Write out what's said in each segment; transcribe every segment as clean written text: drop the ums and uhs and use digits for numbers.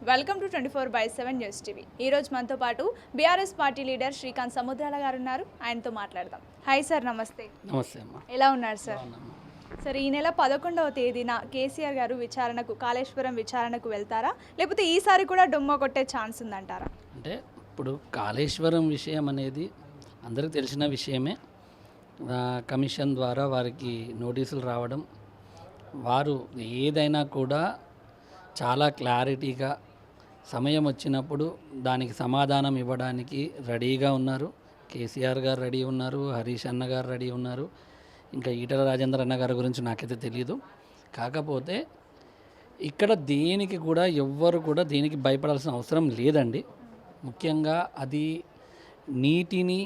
Welcome to 24/7 news TV. ఈ రోజు మనతో పాటు బీఆర్ఎస్ పార్టీ లీడర్ శ్రీకాంత్ సముద్రాల గారు ఉన్నారు. ఆయనతో మాట్లాడదాం. హాయ్ సార్, నమస్తే. నమస్తే అమ్మా. ఎలా ఉన్నారు సార్? సార్, ఈ నెల 11వ తేదీన కేసీఆర్ గారు కాళేశ్వరం విచారణకు వెళ్తారా, లేకపోతే ఈసారి కూడా డొమ్మ కొట్టే ఛాన్స్ ఉందంటారా? అంటే ఇప్పుడు కాళేశ్వరం విషయం అనేది అందరికీ తెలిసిన విషయమే. కమిషన్ ద్వారా వారికి నోటీసులు రావడం, వారు ఏదైనా కూడా చాలా క్లారిటీగా సమయం వచ్చినప్పుడు దానికి సమాధానం ఇవ్వడానికి రెడీగా ఉన్నారు. కేసీఆర్ గారు రెడీ ఉన్నారు, హరీష్ అన్న గారు రెడీ ఉన్నారు, ఇంకా ఈటల రాజేందర్ అన్న గారి గురించి నాకైతే తెలియదు. కాకపోతే ఇక్కడ దేనికి కూడా ఎవ్వరు కూడా దేనికి భయపడాల్సిన అవసరం లేదండి. ముఖ్యంగా అది నీటిని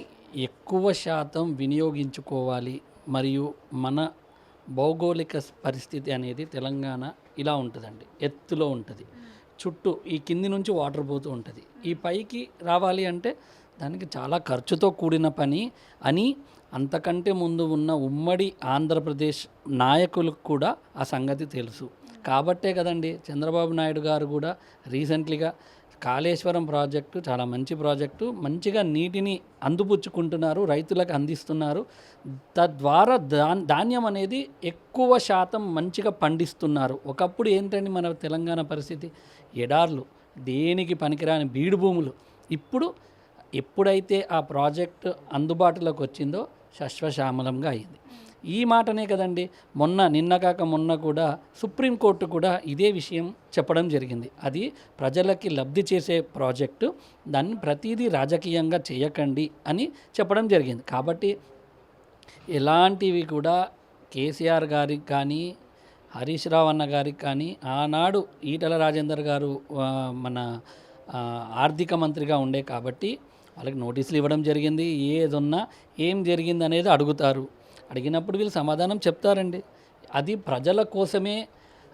ఎక్కువ శాతం వినియోగించుకోవాలి. మరియు మన భౌగోళిక పరిస్థితి అనేది తెలంగాణ ఇలా ఉంటుందండి, ఎత్తులో ఉంటుంది, చుట్టూ ఈ కింది నుంచి వాటర్ పోతూ ఉంటుంది. ఈ పైకి రావాలి అంటే దానికి చాలా ఖర్చుతో కూడిన పని అని అంతకంటే ముందు ఉన్న ఉమ్మడి ఆంధ్రప్రదేశ్ నాయకులకు కూడా ఆ సంగతి తెలుసు. కాబట్టే కదండి చంద్రబాబు నాయుడు గారు కూడా రీసెంట్లీగా కాళేశ్వరం ప్రాజెక్టు చాలా మంచి ప్రాజెక్టు, మంచిగా నీటిని అందిపుచ్చుకుంటున్నారు, రైతులకు అందిస్తున్నారు. తద్వారా ధాన్యం అనేది ఎక్కువ శాతం మంచిగా పండిస్తున్నారు. ఒకప్పుడు ఏంటండి మన తెలంగాణ పరిస్థితి, ఎడార్లు, దేనికి పనికిరాని బీడు భూములు. ఇప్పుడు ఎప్పుడైతే ఆ ప్రాజెక్టు అందుబాటులోకి వచ్చిందో సస్యశ్యామలంగా అయింది. ఈ మాటనే కదండి నిన్న కాక మొన్న కూడా సుప్రీంకోర్టు కూడా ఇదే విషయం చెప్పడం జరిగింది. అది ప్రజలకి లబ్ధి చేసే ప్రాజెక్టు, దాన్ని ప్రతిదీ రాజకీయంగా చేయకండి అని చెప్పడం జరిగింది. కాబట్టి ఎలాంటివి కూడా కేసీఆర్ గారికి కానీ హరీష్ రావు అన్న గారికి కానీ, ఆనాడు ఈటల రాజేందర్ గారు మన ఆర్థిక మంత్రిగా ఉండే కాబట్టి వాళ్ళకి నోటీసులు ఇవ్వడం జరిగింది. ఏదున్నా ఏం జరిగింది అనేది అడుగుతారు. అడిగినప్పుడు వీళ్ళు సమాధానం చెప్తారండి. అది ప్రజల కోసమే,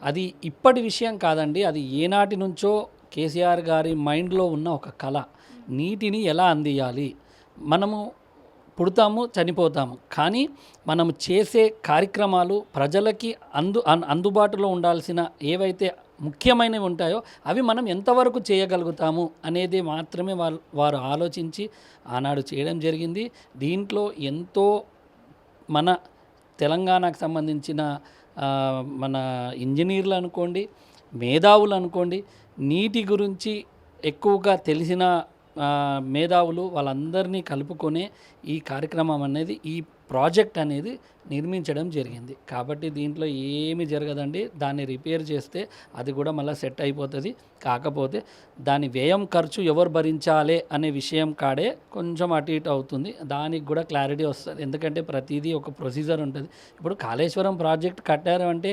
అది ఇప్పటి విషయం కాదండి, అది ఏనాటి నుంచో కేసీఆర్ గారి మైండ్లో ఉన్న ఒక కళ. నీటిని ఎలా అందియాలి, మనము పుడతాము చనిపోతాము, కానీ మనం చేసే కార్యక్రమాలు ప్రజలకి అందుబాటులో ఉండాల్సిన ఏవైతే ముఖ్యమైనవి ఉంటాయో అవి మనం ఎంతవరకు చేయగలుగుతాము అనేది మాత్రమే వారు ఆలోచించి ఆనాడు చేయడం జరిగింది. దీంట్లో ఎంతో మన తెలంగాణకు సంబంధించిన మన ఇంజనీర్లు అనుకోండి, మేధావులు అనుకోండి, నీటి గురించి ఎక్కువగా తెలిసిన మేధావులు వాళ్ళందరినీ కలుపుకొనే ఈ కార్యక్రమం అనేది, ఈ ప్రాజెక్ట్ అనేది నిర్మించడం జరిగింది. కాబట్టి దీంట్లో ఏమి జరగదండి. దాన్ని రిపేర్ చేస్తే అది కూడా మళ్ళీ సెట్ అయిపోతుంది. కాకపోతే దాని వ్యయం ఖర్చు ఎవరు భరించాలి అనే విషయం కాడే కొంచెం అటు ఇటు అవుతుంది. దానికి కూడా క్లారిటీ వస్తుంది. ఎందుకంటే ప్రతిదీ ఒక ప్రొసీజర్ ఉంటుంది. ఇప్పుడు కాళేశ్వరం ప్రాజెక్ట్ కట్టారు అంటే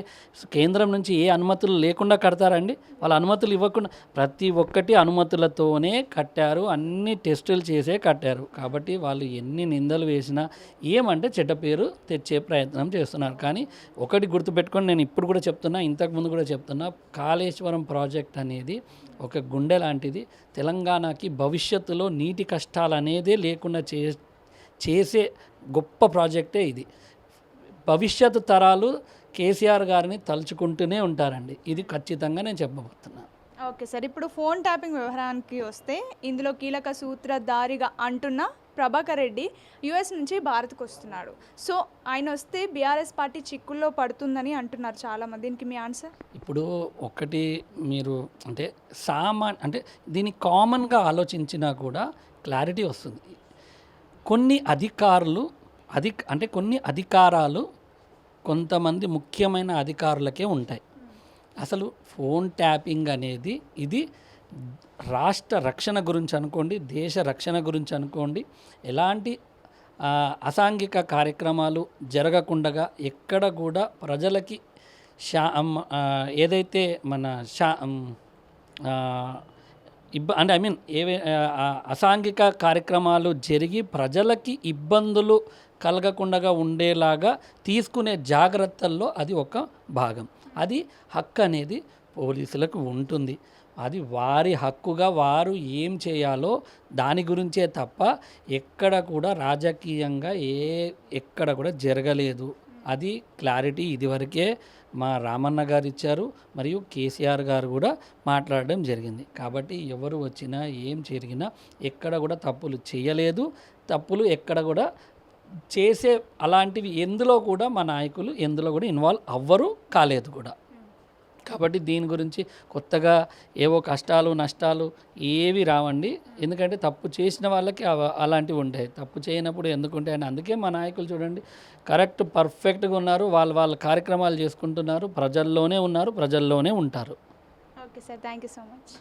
కేంద్రం నుంచి ఏ అనుమతులు లేకుండా కడతారండి? వాళ్ళ అనుమతులు ఇవ్వకుండా ప్రతి ఒక్కటి అనుమతులతోనే కట్టారు, అన్ని టెస్టులు చేసే కట్టారు. కాబట్టి వాళ్ళు ఎన్ని నిందలు వేసినా ఏమంటే చెడ్డ పేరు తెచ్చే ప్రయత్నం చేస్తున్నారు. కానీ ఒకటి గుర్తుపెట్టుకొని, నేను ఇప్పుడు కూడా చెప్తున్నా, ఇంతకుముందు కూడా చెప్తున్నా, కాళేశ్వరం ప్రాజెక్ట్ అనేది ఒక గుండె లాంటిది. తెలంగాణకి భవిష్యత్తులో నీటి కష్టాలు అనేదే లేకుండా చేసే గొప్ప ప్రాజెక్టే ఇది. భవిష్యత్తు తరాలు కేసీఆర్ గారిని తలుచుకుంటూనే ఉంటారండి. ఇది ఖచ్చితంగా నేను చెప్పబోతున్నాను. ఓకే సార్, ఇప్పుడు ఫోన్ ట్యాపింగ్ వ్యవహారానికి వస్తే ఇందులో కీలక సూత్రధారిగా అంటున్న ప్రభాకర్ రెడ్డి యుఎస్ నుంచి భారత్కు వస్తున్నాడు. సో ఆయన వస్తే బీఆర్ఎస్ పార్టీ చిక్కుల్లో పడుతుందని అంటున్నారు చాలామంది. దీనికి మీ ఆన్సర్? ఇప్పుడు ఒకటి మీరు అంటే దీన్ని కామన్గా ఆలోచించినా కూడా క్లారిటీ వస్తుంది. కొన్ని అధికారాలు కొంతమంది ముఖ్యమైన అధికారులకే ఉంటాయి. అసలు ఫోన్ ట్యాపింగ్ అనేది ఇది రాష్ట్ర రక్షణ గురించి అనుకోండి, దేశ రక్షణ గురించి అనుకోండి, ఎలాంటి అసాంఘిక కార్యక్రమాలు జరగకుండా ఎక్కడ కూడా ప్రజలకి ఏదైతే మన అసాంఘిక కార్యక్రమాలు జరిగి ప్రజలకి ఇబ్బందులు కలగకుండా ఉండేలాగా తీసుకునే జాగ్రత్తల్లో అది ఒక భాగం. అది హక్కు అనేది పోలీసులకు ఉంటుంది. అది వారి హక్కుగా వారు ఏం చేయాలో దాని గురించే తప్ప ఎక్కడ కూడా రాజకీయంగా ఎక్కడ కూడా జరగలేదు. అది క్లారిటీ ఇదివరకే మా రామన్న గారు ఇచ్చారు, మరియు కేసీఆర్ గారు కూడా మాట్లాడడం జరిగింది. కాబట్టి ఎవరు వచ్చినా ఏం జరిగినా ఎక్కడ కూడా తప్పులు చేయలేదు, తప్పులు ఎక్కడ కూడా చేసే అలాంటివి ఎందులో కూడా మా నాయకులు ఎందులో కూడా ఇన్వాల్వ్ అవ్వరు, కాలేదు కూడా. కాబట్టి దీని గురించి కొత్తగా ఏవో కష్టాలు నష్టాలు ఏవి రావండి. ఎందుకంటే తప్పు చేసిన వాళ్ళకి అలాంటివి ఉంటాయి, తప్పు చేయనప్పుడు ఎందుకు ఉంటాయని. అందుకే మా నాయకులు చూడండి కరెక్ట్ పర్ఫెక్ట్గా ఉన్నారు, వాళ్ళ కార్యక్రమాలు చేసుకుంటున్నారు, ప్రజల్లోనే ఉన్నారు, ప్రజల్లోనే ఉంటారు. Okay sir, thank you so much.